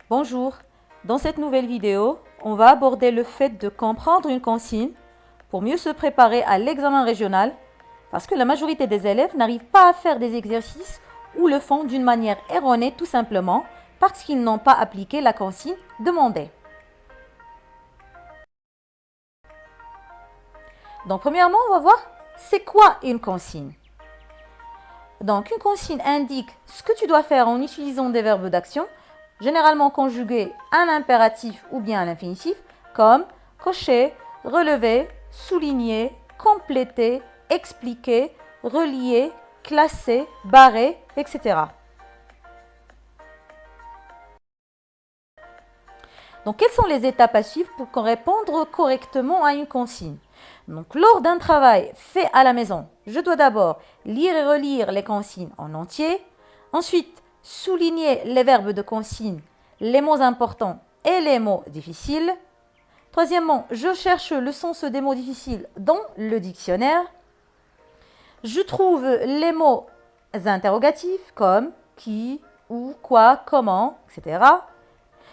Bonjour, dans cette nouvelle vidéo, on va aborder le fait de comprendre une consigne pour mieux se préparer à l'examen régional parce que la majorité des élèves n'arrivent pas à faire des exercices ou le font d'une manière erronée tout simplement parce qu'ils n'ont pas appliqué la consigne demandée. Donc premièrement, on va voir c'est quoi une consigne. Donc une consigne indique ce que tu dois faire en utilisant des verbes d'action généralement conjugués à l'impératif ou bien à l'infinitif, comme cocher, relever, souligner, compléter, expliquer, relier, classer, barrer, etc. Donc, quelles sont les étapes à suivre pour répondre correctement à une consigne? Donc, lors d'un travail fait à la maison, je dois d'abord lire et relire les consignes en entier, ensuite souligner les verbes de consigne, les mots importants et les mots difficiles. Troisièmement, je cherche le sens des mots difficiles dans le dictionnaire. Je trouve les mots interrogatifs comme qui, où, quoi, comment, etc.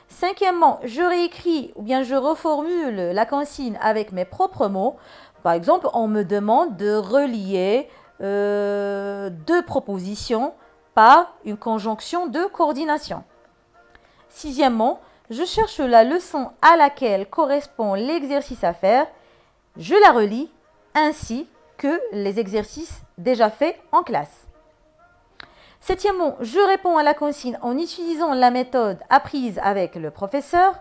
Cinquièmement, je réécris ou bien je reformule la consigne avec mes propres mots. Par exemple, on me demande de relier deux propositions par une conjonction de coordination. Sixièmement, je cherche la leçon à laquelle correspond l'exercice à faire. Je la relis ainsi que les exercices déjà faits en classe. Septièmement, je réponds à la consigne en utilisant la méthode apprise avec le professeur.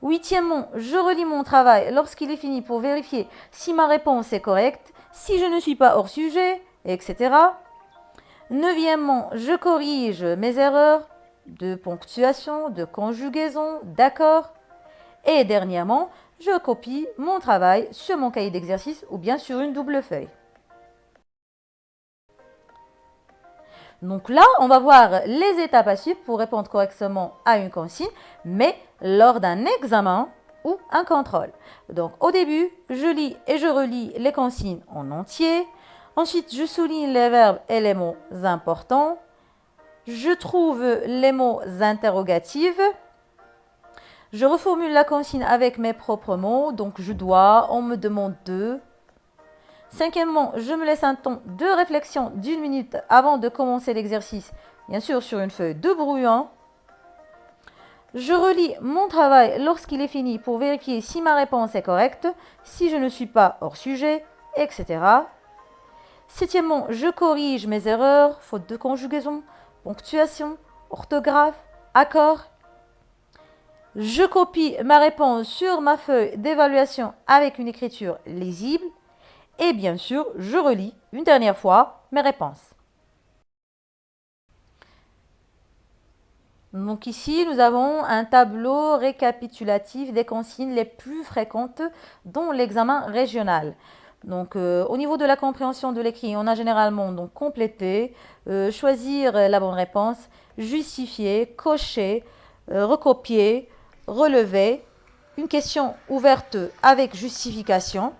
Huitièmement, je relis mon travail lorsqu'il est fini pour vérifier si ma réponse est correcte, si je ne suis pas hors sujet, etc. Neuvièmement, je corrige mes erreurs de ponctuation, de conjugaison, d'accord. Et dernièrement, je copie mon travail sur mon cahier d'exercice ou bien sur une double feuille. Donc là, on va voir les étapes à suivre pour répondre correctement à une consigne, mais lors d'un examen ou un contrôle. Donc au début, je lis et je relis les consignes en entier. Ensuite, je souligne les verbes et les mots importants. Je trouve les mots interrogatifs. Je reformule la consigne avec mes propres mots. Donc je dois, on me demande de. Cinquièmement, je me laisse un temps de réflexion d'1 minute avant de commencer l'exercice, bien sûr sur une feuille de brouillon. Je relis mon travail lorsqu'il est fini pour vérifier si ma réponse est correcte, si je ne suis pas hors sujet, etc. Septièmement, je corrige mes erreurs, fautes de conjugaison, ponctuation, orthographe, accord. Je copie ma réponse sur ma feuille d'évaluation avec une écriture lisible. Et bien sûr, je relis une dernière fois mes réponses. Donc ici, nous avons un tableau récapitulatif des consignes les plus fréquentes dans l'examen régional. Donc au niveau de la compréhension de l'écrit, on a généralement donc compléter, choisir la bonne réponse, justifier, cocher, recopier, relever, une question ouverte avec justification.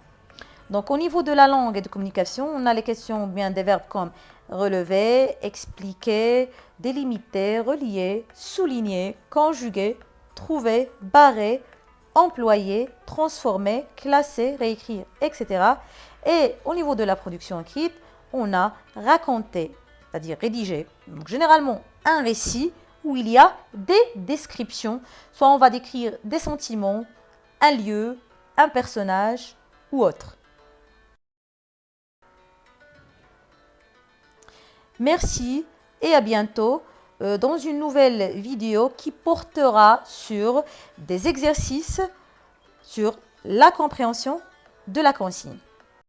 Donc au niveau de la langue et de communication, on a les questions bien des verbes comme relever, expliquer, délimiter, relier, souligner, conjuguer, trouver, barrer, employer, transformer, classer, réécrire, etc. Et au niveau de la production écrite, on a raconter, c'est-à-dire rédiger. Donc généralement un récit où il y a des descriptions, soit on va décrire des sentiments, un lieu, un personnage ou autre. Merci et à bientôt dans une nouvelle vidéo qui portera sur des exercices sur la compréhension de la consigne.